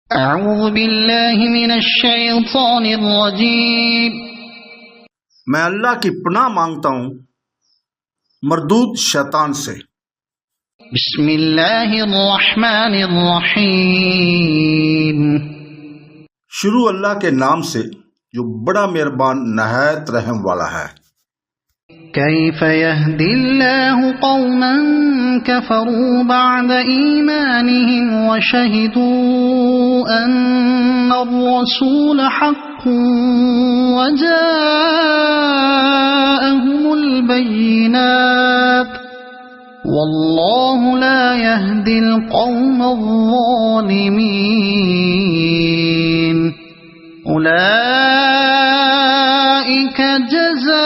اعوذ باللہ من الشیطان الرجیم، میں اللہ کی پناہ مانگتا ہوں مردود شیطان سے۔ بسم اللہ الرحمن الرحیم، شروع اللہ کے نام سے جو بڑا مہربان نہایت رحم والا ہے۔ کیف یہدی اللہ قوما کفروا بعد ایمانہم وشہدوا ان الرسول حق وجاءہم البینات واللہ لا یہدی القوم الظالمین۔ اولئک جزاؤہم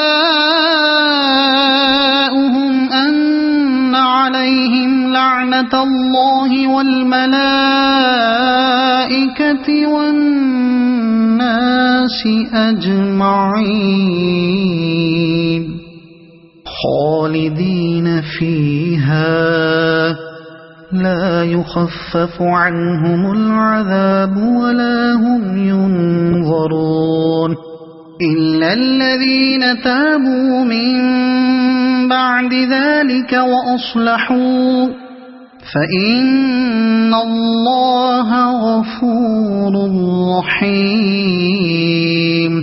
ان علیہم لعنۃ اللہ والملائکۃ والناس اجمعین خالدین فیہا لا يخفف عنهم العذاب ولا هم ينظرون إلا الذين تابوا من بعد ذلك وأصلحوا فإن الله غفور رحيم۔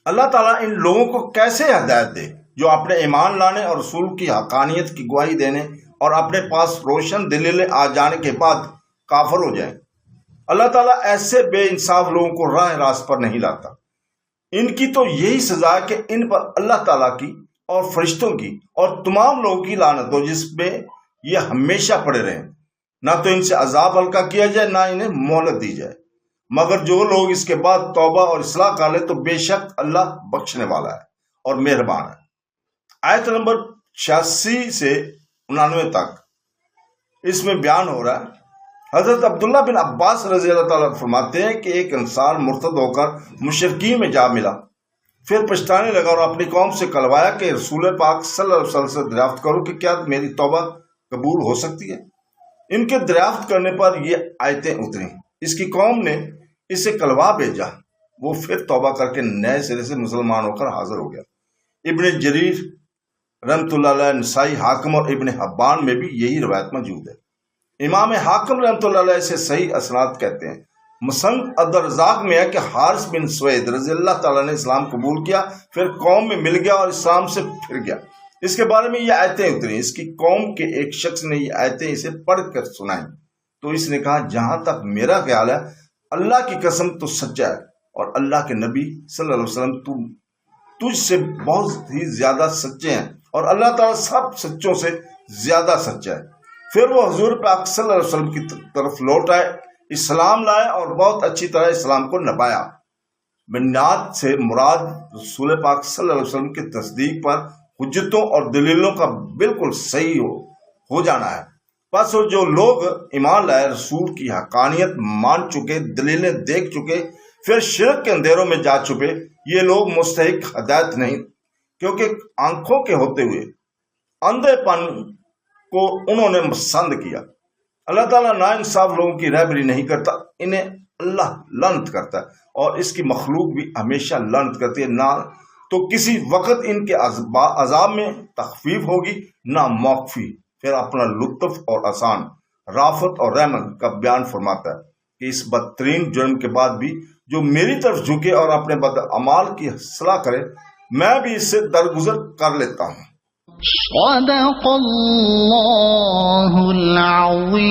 اللہ تعالیٰ ان لوگوں کو کیسے ہدایت دے جو اپنے ایمان لانے اور رسول کی حقانیت کی گواہی دینے اور اپنے پاس روشن دلیلیں آ جانے کے بعد کافر ہو جائیں۔ اللہ تعالیٰ ایسے بے انصاف لوگوں کو راہ راست پر نہیں لاتا۔ ان کی تو یہی سزا ہے کہ ان پر اللہ تعالیٰ کی اور فرشتوں کی اور تمام لوگوں کی لعنت ہو، جس میں یہ ہمیشہ پڑے رہیں۔ نہ تو ان سے عذاب ہلکا کیا جائے، نہ انہیں مہلت دی جائے، مگر جو لوگ اس کے بعد توبہ اور اصلاح کر لیں تو بے شک اللہ بخشنے والا ہے اور مہربان ہے۔ آیت نمبر 86 سے 99 تک اس میں بیان ہو رہا ہے۔ حضرت عبداللہ بن عباس رضی اللہ تعالیٰ فرماتے ہیں کہ ایک انسان مرتد ہو کر مشرکین میں جا ملا، پھر پچھتانے لگا اور اپنی قوم سے کلوایا کہ رسول پاک صلی اللہ علیہ وسلم سے دریافت کرو کہ کیا میری توبہ قبول ہو سکتی ہے۔ ان کے دریافت کرنے پر یہ آیتیں اتریں۔ اس کی قوم نے اسے کلوا بھیجا، وہ پھر توبہ کر کے نئے سرے سے مسلمان ہو کر حاضر ہو گیا۔ ابن جریر رحمۃ اللہ علیہ، نسائی، حاکم اور ابن حبان میں بھی یہی روایت موجود ہے۔ امام حاکم رحمۃ اللہ علیہ سے صحیح اسناد کہتے ہیں۔ مسند عبدالرزاق میں ہے کہ حارث بن سوید رضی اللہ تعالیٰ نے اسلام قبول کیا، پھر قوم میں مل گیا اور اسلام سے پھر گیا۔ اس کے بارے میں یہ آیتیں اتری۔ اس کی قوم کے ایک شخص نے یہ آیتیں اسے پڑھ کر سنائیں تو اس نے کہا، جہاں تک میرا خیال ہے اللہ کی قسم تو سچا ہے اور اللہ کے نبی صلی اللہ علیہ وسلم تجھ سے بہت ہی زیادہ سچے ہیں اور اللہ تعالیٰ سب سچوں سے زیادہ سچا ہے۔ پھر وہ حضور پاک صلی اللہ علیہ وسلم کی طرف لوٹ آئے، اسلام لائے اور بہت اچھی طرح اسلام کو نبھایا۔ بنیاد سے مراد رسول پاک صلی اللہ علیہ وسلم کی تصدیق پر حجتوں اور دلیلوں کا بالکل صحیح ہو جانا ہے۔ بس جو لوگ ایمان لائے، رسول کی حقانیت مان چکے، دلیلیں دیکھ چکے، پھر شرک کے اندھیروں میں جا چھپے، یہ لوگ مستحق ہدایت نہیں، کیونکہ آنکھوں کے ہوتے ہوئے اندھے پن کو انہوں نے پسند کیا۔ اللہ تعالیٰ ناانصاف لوگوں کی رہبری نہیں کرتا، انہیں اللہ لعنت کرتا ہے اور اس کی مخلوق بھی ہمیشہ لعنت کرتی ہے۔ نہ تو کسی وقت ان کے عذاب میں تخفیف ہوگی، نہ موقفی۔ پھر اپنا لطف اور آسان، رافت اور رحمت کا بیان فرماتا ہے کہ اس بدترین جرم کے بعد بھی جو میری طرف جھکے اور اپنے بد اعمال کی اصلاح کرے، میں بھی اس سے درگزر کر لیتا ہوں۔ صدق اللہ العظیم۔